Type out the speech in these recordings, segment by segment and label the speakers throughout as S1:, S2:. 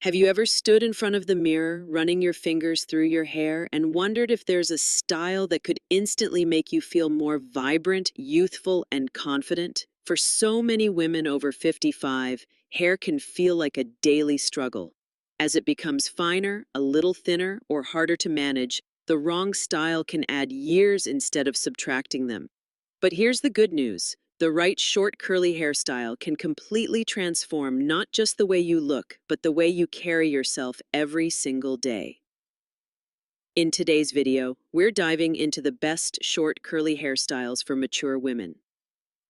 S1: Have you ever stood in front of the mirror, running your fingers through your hair, and wondered if there's a style that could instantly make you feel more vibrant, youthful, and confident? For so many women over 55, hair can feel like a daily struggle. As it becomes finer, a little thinner, or harder to manage, the wrong style can add years instead of subtracting them. But here's the good news. The right short curly hairstyle can completely transform not just the way you look, but the way you carry yourself every single day. In today's video, we're diving into the best short curly hairstyles for mature women.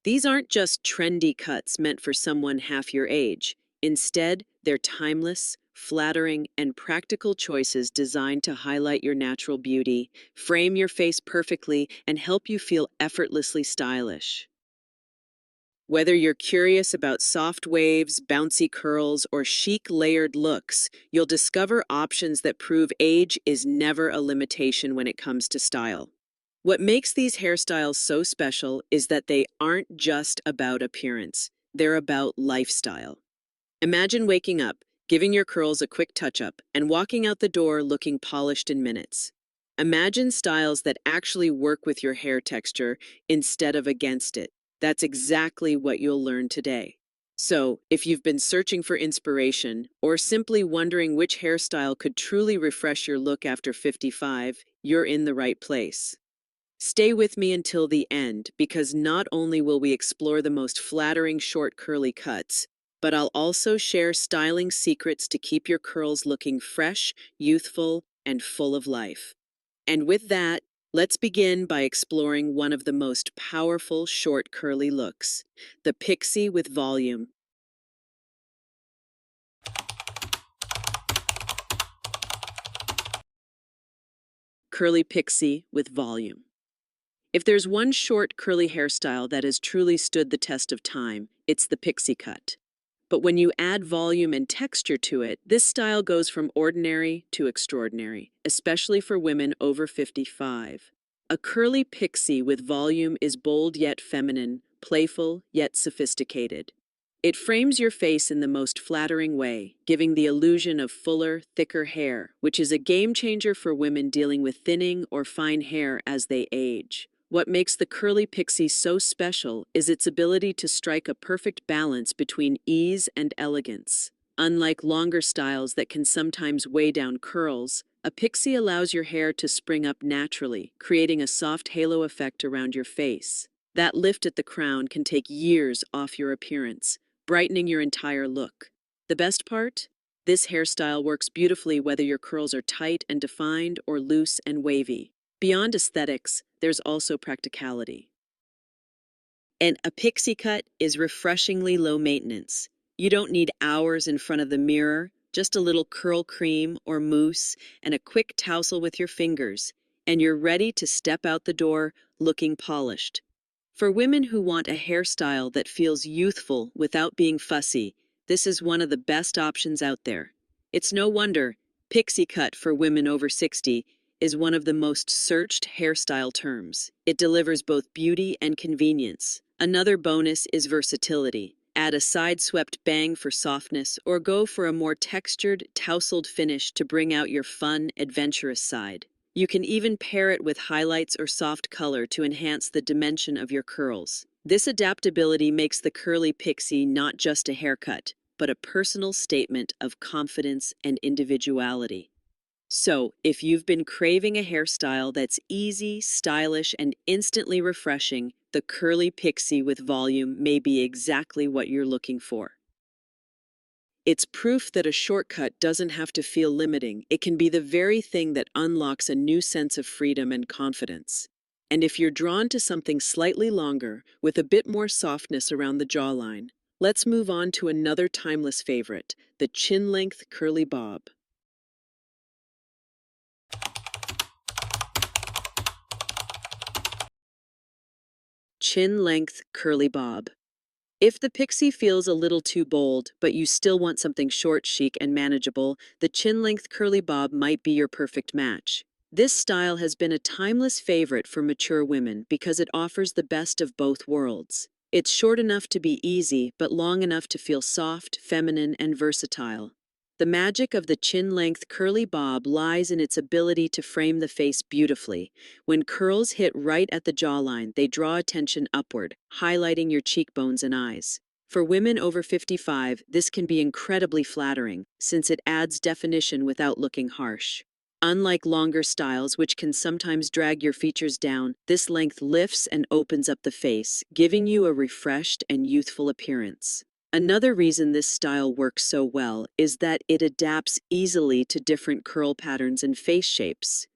S1: These aren't just trendy cuts meant for someone half your age. Instead, they're timeless, flattering, and practical choices designed to highlight your natural beauty, frame your face perfectly, and help you feel effortlessly stylish. Whether you're curious about soft waves, bouncy curls, or chic layered looks, you'll discover options that prove age is never a limitation when it comes to style. What makes these hairstyles so special is that they aren't just about appearance, they're about lifestyle. Imagine waking up, giving your curls a quick touch-up, and walking out the door looking polished in minutes. Imagine styles that actually work with your hair texture instead of against it. That's exactly what you'll learn today. So, if you've been searching for inspiration or simply wondering which hairstyle could truly refresh your look after 55, you're in the right place. Stay with me until the end because not only will we explore the most flattering short curly cuts, but I'll also share styling secrets to keep your curls looking fresh, youthful, and full of life. And with that, let's begin by exploring one of the most powerful short curly looks, the pixie with volume. Curly pixie with volume. If there's one short curly hairstyle that has truly stood the test of time, it's the pixie cut. But when you add volume and texture to it, this style goes from ordinary to extraordinary, especially for women over 55. A curly pixie with volume is bold yet feminine, playful yet sophisticated. It frames your face in the most flattering way, giving the illusion of fuller, thicker hair, which is a game changer for women dealing with thinning or fine hair as they age. What makes the curly pixie so special is its ability to strike a perfect balance between ease and elegance. Unlike longer styles that can sometimes weigh down curls, a pixie allows your hair to spring up naturally, creating a soft halo effect around your face. That lift at the crown can take years off your appearance, brightening your entire look. The best part? This hairstyle works beautifully whether your curls are tight and defined or loose and wavy. Beyond aesthetics, there's also practicality. And a pixie cut is refreshingly low maintenance. You don't need hours in front of the mirror, just a little curl cream or mousse and a quick tousle with your fingers, and you're ready to step out the door looking polished. For women who want a hairstyle that feels youthful without being fussy, this is one of the best options out there. It's no wonder pixie cut for women over 60 is one of the most searched hairstyle terms. It delivers both beauty and convenience. Another bonus is versatility. Add a side-swept bang for softness or go for a more textured, tousled finish to bring out your fun, adventurous side. You can even pair it with highlights or soft color to enhance the dimension of your curls. This adaptability makes the curly pixie not just a haircut, but a personal statement of confidence and individuality. So, if you've been craving a hairstyle that's easy, stylish, and instantly refreshing, the curly pixie with volume may be exactly what you're looking for. It's proof that a shortcut doesn't have to feel limiting. It can be the very thing that unlocks a new sense of freedom and confidence. And if you're drawn to something slightly longer, with a bit more softness around the jawline, let's move on to another timeless favorite, the chin-length curly bob. Chin-length curly bob. If the pixie feels a little too bold, but you still want something short, chic, and manageable, the chin-length curly bob might be your perfect match. This style has been a timeless favorite for mature women because it offers the best of both worlds. It's short enough to be easy, but long enough to feel soft, feminine, and versatile. The magic of the chin-length curly bob lies in its ability to frame the face beautifully. When curls hit right at the jawline, they draw attention upward, highlighting your cheekbones and eyes. For women over 55, this can be incredibly flattering, since it adds definition without looking harsh. Unlike longer styles, which can sometimes drag your features down, this length lifts and opens up the face, giving you a refreshed and youthful appearance. Another reason this style works so well is that it adapts easily to different curl patterns and face shapes.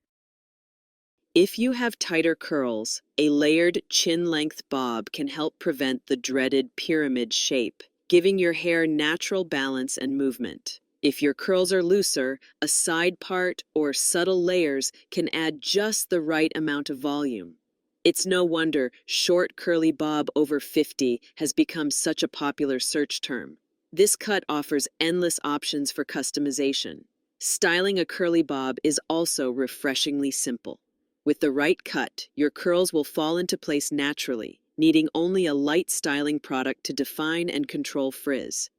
S1: If you have tighter curls, a layered chin-length bob can help prevent the dreaded pyramid shape, giving your hair natural balance and movement. If your curls are looser, a side part or subtle layers can add just the right amount of volume. It's no wonder short curly bob over 50 has become such a popular search term. This cut offers endless options for customization. Styling a curly bob is also refreshingly simple. With the right cut, your curls will fall into place naturally, needing only a light styling product to define and control frizz.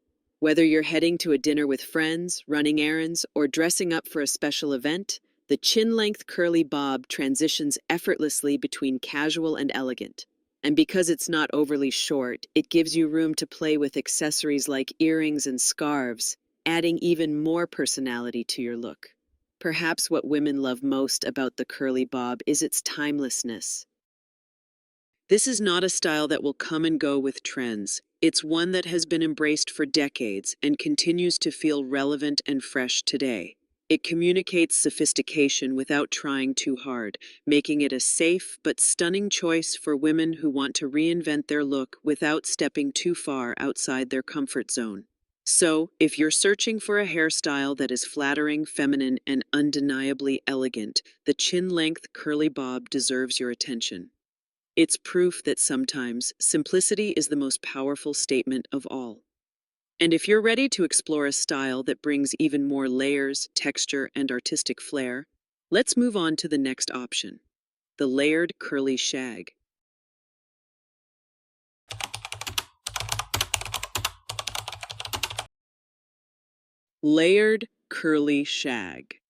S1: Whether you're heading to a dinner with friends, running errands, or dressing up for a special event, the chin-length curly bob transitions effortlessly between casual and elegant. And because it's not overly short, it gives you room to play with accessories like earrings and scarves, adding even more personality to your look. Perhaps what women love most about the curly bob is its timelessness. This is not a style that will come and go with trends. It's one that has been embraced for decades and continues to feel relevant and fresh today. It communicates sophistication without trying too hard, making it a safe but stunning choice for women who want to reinvent their look without stepping too far outside their comfort zone. So, if you're searching for a hairstyle that is flattering, feminine, and undeniably elegant, the chin-length curly bob deserves your attention. It's proof that sometimes simplicity is the most powerful statement of all. And if you're ready to explore a style that brings even more layers, texture, and artistic flair, let's move on to the next option, the layered curly shag. Layered curly shag.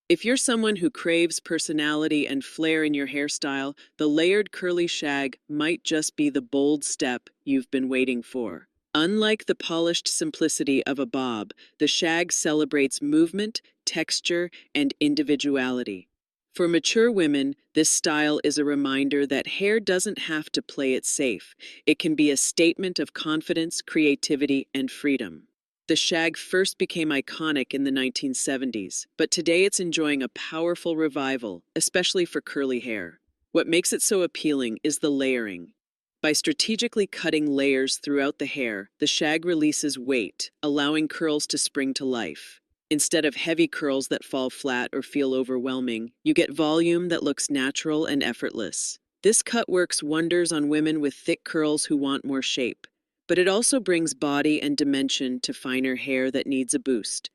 S1: If you're someone who craves personality and flair in your hairstyle, the layered curly shag might just be the bold step you've been waiting for. Unlike the polished simplicity of a bob, the shag celebrates movement, texture, and individuality. For mature women, this style is a reminder that hair doesn't have to play it safe. It can be a statement of confidence, creativity, and freedom. The shag first became iconic in the 1970s, but today it's enjoying a powerful revival, especially for curly hair. What makes it so appealing is the layering. By strategically cutting layers throughout the hair, the shag releases weight, allowing curls to spring to life. Instead of heavy curls that fall flat or feel overwhelming, you get volume that looks natural and effortless. This cut works wonders on women with thick curls who want more shape, but it also brings body and dimension to finer hair that needs a boost.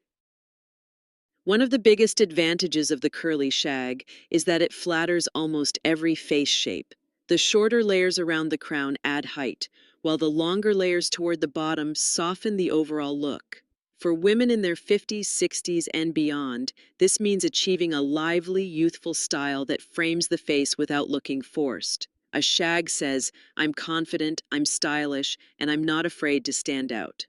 S1: One of the biggest advantages of the curly shag is that it flatters almost every face shape. The shorter layers around the crown add height, while the longer layers toward the bottom soften the overall look. For women in their 50s, 60s, and beyond, this means achieving a lively, youthful style that frames the face without looking forced. A shag says, "I'm confident, I'm stylish, and I'm not afraid to stand out."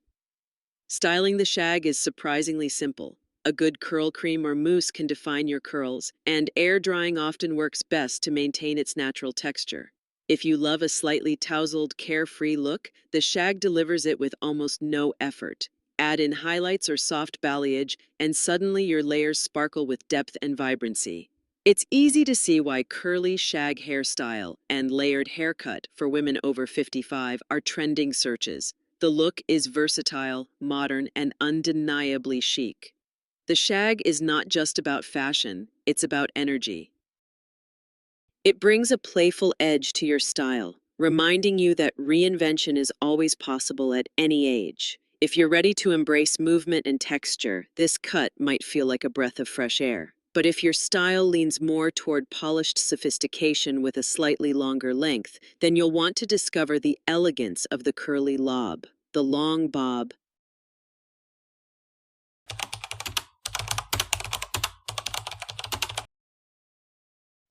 S1: Styling the shag is surprisingly simple. A good curl cream or mousse can define your curls, and air drying often works best to maintain its natural texture. If you love a slightly tousled, carefree look, the shag delivers it with almost no effort. Add in highlights or soft balayage, and suddenly your layers sparkle with depth and vibrancy. It's easy to see why curly shag hairstyle and layered haircut for women over 55 are trending searches. The look is versatile, modern, and undeniably chic. The shag is not just about fashion, it's about energy. It brings a playful edge to your style, reminding you that reinvention is always possible at any age. If you're ready to embrace movement and texture, this cut might feel like a breath of fresh air. But if your style leans more toward polished sophistication with a slightly longer length, then you'll want to discover the elegance of the curly lob. The long bob,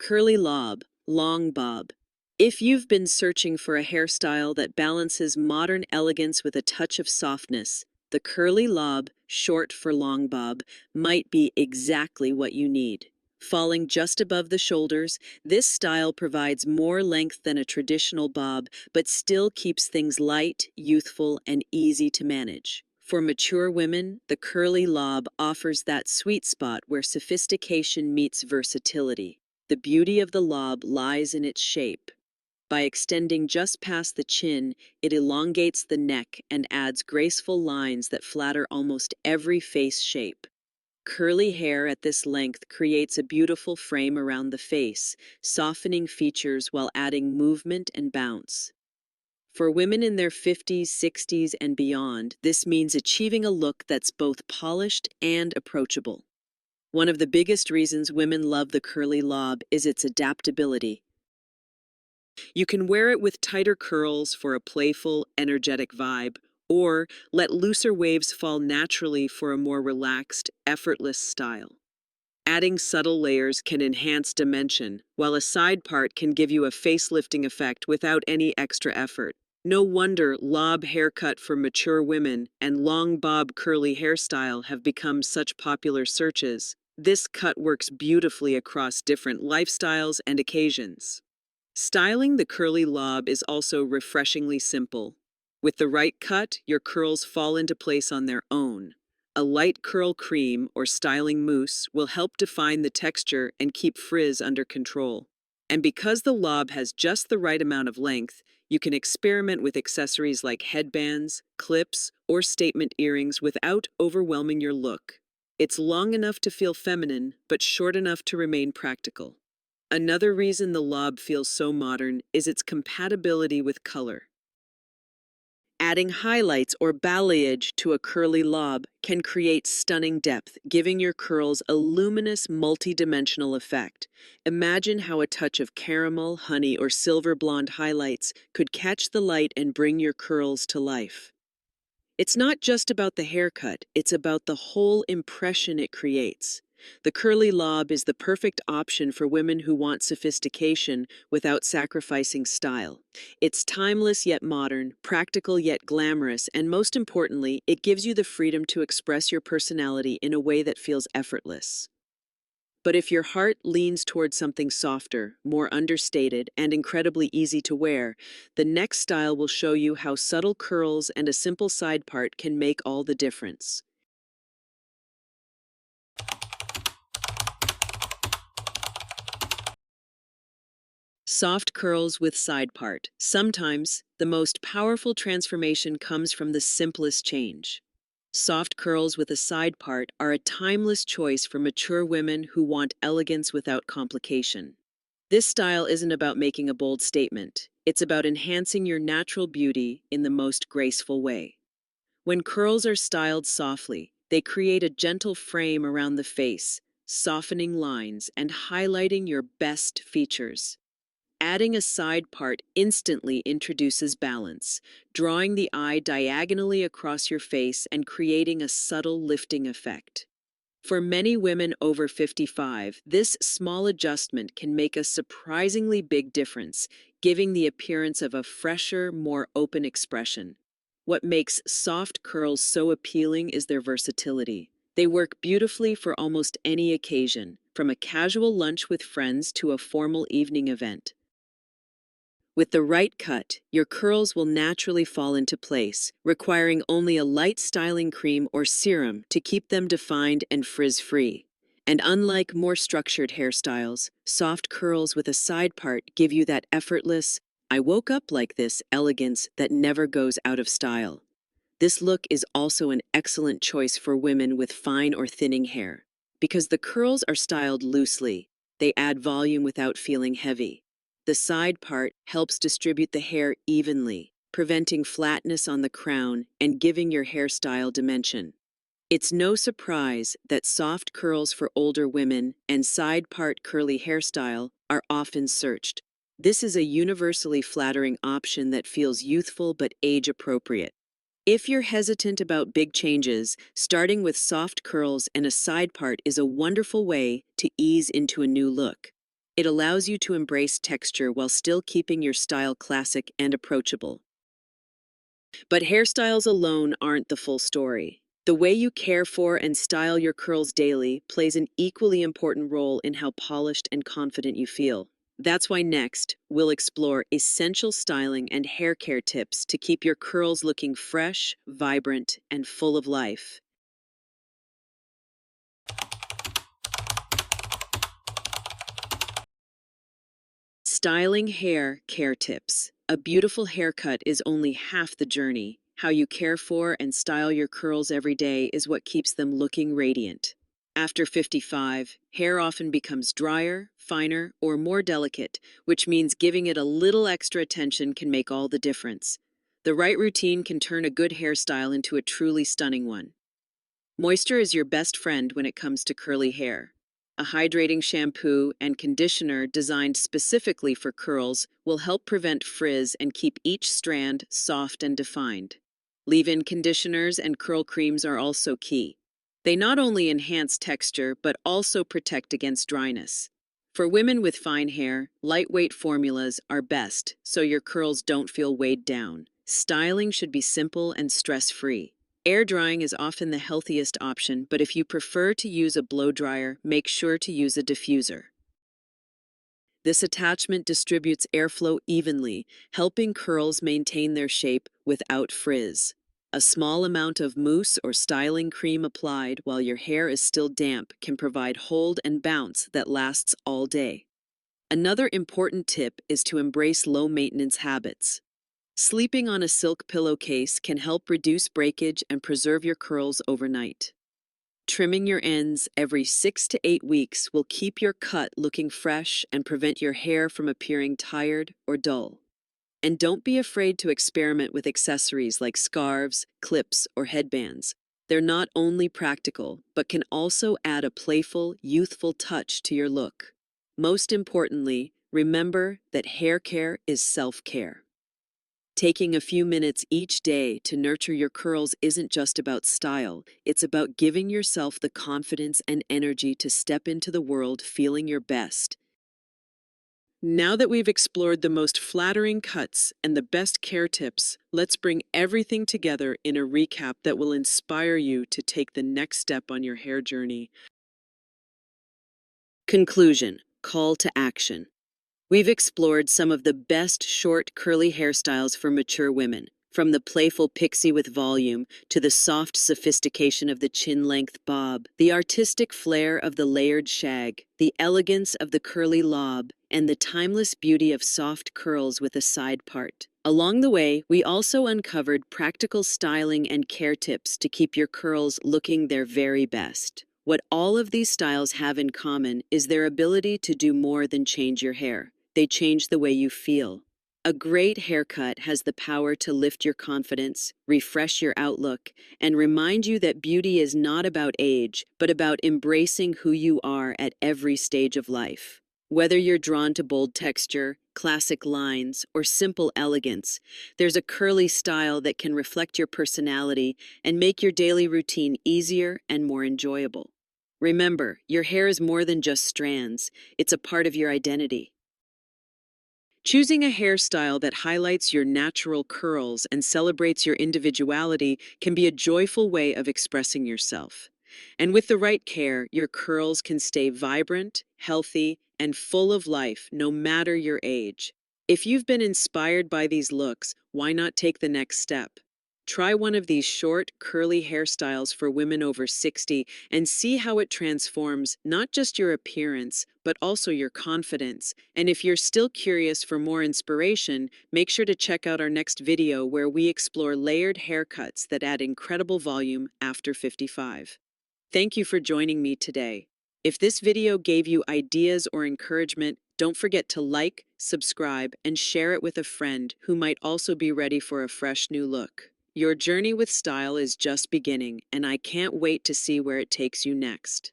S1: Curly lob, long bob. If you've been searching for a hairstyle that balances modern elegance with a touch of softness, the curly lob, short for long bob, might be exactly what you need. Falling just above the shoulders, this style provides more length than a traditional bob, but still keeps things light, youthful, and easy to manage. For mature women, the curly lob offers that sweet spot where sophistication meets versatility. The beauty of the lob lies in its shape. By extending just past the chin, it elongates the neck and adds graceful lines that flatter almost every face shape. Curly hair at this length creates a beautiful frame around the face, softening features while adding movement and bounce. For women in their 50s, 60s, and beyond, this means achieving a look that's both polished and approachable. One of the biggest reasons women love the curly lob is its adaptability. You can wear it with tighter curls for a playful, energetic vibe, or let looser waves fall naturally for a more relaxed, effortless style. Adding subtle layers can enhance dimension, while a side part can give you a facelifting effect without any extra effort. No wonder lob haircut for mature women and long bob curly hairstyle have become such popular searches. This cut works beautifully across different lifestyles and occasions. Styling the curly lob is also refreshingly simple. With the right cut, your curls fall into place on their own. A light curl cream or styling mousse will help define the texture and keep frizz under control. And because the lob has just the right amount of length, you can experiment with accessories like headbands, clips, or statement earrings without overwhelming your look. It's long enough to feel feminine, but short enough to remain practical. Another reason the lob feels so modern is its compatibility with color. Adding highlights or balayage to a curly lob can create stunning depth, giving your curls a luminous, multi-dimensional effect. Imagine how a touch of caramel, honey, or silver blonde highlights could catch the light and bring your curls to life. It's not just about the haircut, it's about the whole impression it creates. The curly lob is the perfect option for women who want sophistication without sacrificing style. It's timeless yet modern, practical yet glamorous, and most importantly, it gives you the freedom to express your personality in a way that feels effortless. But if your heart leans towards something softer, more understated, and incredibly easy to wear, the next style will show you how subtle curls and a simple side part can make all the difference. Soft curls with side part. Sometimes, the most powerful transformation comes from the simplest change. Soft curls with a side part are a timeless choice for mature women who want elegance without complication. This style isn't about making a bold statement. It's about enhancing your natural beauty in the most graceful way. When curls are styled softly, they create a gentle frame around the face, softening lines and highlighting your best features. Adding a side part instantly introduces balance, drawing the eye diagonally across your face and creating a subtle lifting effect. For many women over 55, this small adjustment can make a surprisingly big difference, giving the appearance of a fresher, more open expression. What makes soft curls so appealing is their versatility. They work beautifully for almost any occasion, from a casual lunch with friends to a formal evening event. With the right cut, your curls will naturally fall into place, requiring only a light styling cream or serum to keep them defined and frizz-free. And unlike more structured hairstyles, soft curls with a side part give you that effortless, "I woke up like this" elegance that never goes out of style. This look is also an excellent choice for women with fine or thinning hair. Because the curls are styled loosely, they add volume without feeling heavy. The side part helps distribute the hair evenly, preventing flatness on the crown and giving your hairstyle dimension. It's no surprise that soft curls for older women and side part curly hairstyle are often searched. This is a universally flattering option that feels youthful but age appropriate. If you're hesitant about big changes, starting with soft curls and a side part is a wonderful way to ease into a new look. It allows you to embrace texture while still keeping your style classic and approachable. But hairstyles alone aren't the full story. The way you care for and style your curls daily plays an equally important role in how polished and confident you feel. That's why next, we'll explore essential styling and hair care tips to keep your curls looking fresh, vibrant, and full of life. Styling hair care tips. A beautiful haircut is only half the journey. How you care for and style your curls every day is what keeps them looking radiant. After 55, hair often becomes drier, finer, or more delicate, which means giving it a little extra attention can make all the difference. The right routine can turn a good hairstyle into a truly stunning one. Moisture is your best friend when it comes to curly hair. A hydrating shampoo and conditioner designed specifically for curls will help prevent frizz and keep each strand soft and defined. Leave-in conditioners and curl creams are also key. They not only enhance texture but also protect against dryness. For women with fine hair, lightweight formulas are best so your curls don't feel weighed down. Styling should be simple and stress-free. Air drying is often the healthiest option, but if you prefer to use a blow dryer, make sure to use a diffuser. This attachment distributes airflow evenly, helping curls maintain their shape without frizz. A small amount of mousse or styling cream applied while your hair is still damp can provide hold and bounce that lasts all day. Another important tip is to embrace low-maintenance habits. Sleeping on a silk pillowcase can help reduce breakage and preserve your curls overnight. Trimming your ends every 6 to 8 weeks will keep your cut looking fresh and prevent your hair from appearing tired or dull. And don't be afraid to experiment with accessories like scarves, clips, or headbands. They're not only practical, but can also add a playful, youthful touch to your look. Most importantly, remember that hair care is self-care. Taking a few minutes each day to nurture your curls isn't just about style, it's about giving yourself the confidence and energy to step into the world feeling your best. Now that we've explored the most flattering cuts and the best care tips, let's bring everything together in a recap that will inspire you to take the next step on your hair journey. Conclusion. Call to action. We've explored some of the best short, curly hairstyles for mature women, from the playful pixie with volume to the soft sophistication of the chin-length bob, the artistic flair of the layered shag, the elegance of the curly lob, and the timeless beauty of soft curls with a side part. Along the way, we also uncovered practical styling and care tips to keep your curls looking their very best. What all of these styles have in common is their ability to do more than change your hair. They change the way you feel. A great haircut has the power to lift your confidence, refresh your outlook, and remind you that beauty is not about age, but about embracing who you are at every stage of life. Whether you're drawn to bold texture, classic lines, or simple elegance, there's a curly style that can reflect your personality and make your daily routine easier and more enjoyable. Remember, your hair is more than just strands, it's a part of your identity. Choosing a hairstyle that highlights your natural curls and celebrates your individuality can be a joyful way of expressing yourself. And with the right care, your curls can stay vibrant, healthy, and full of life no matter your age. If you've been inspired by these looks, why not take the next step? Try one of these short, curly hairstyles for women over 60 and see how it transforms not just your appearance, but also your confidence. And if you're still curious for more inspiration, make sure to check out our next video where we explore layered haircuts that add incredible volume after 55. Thank you for joining me today. If this video gave you ideas or encouragement, don't forget to like, subscribe, and share it with a friend who might also be ready for a fresh new look. Your journey with style is just beginning, and I can't wait to see where it takes you next.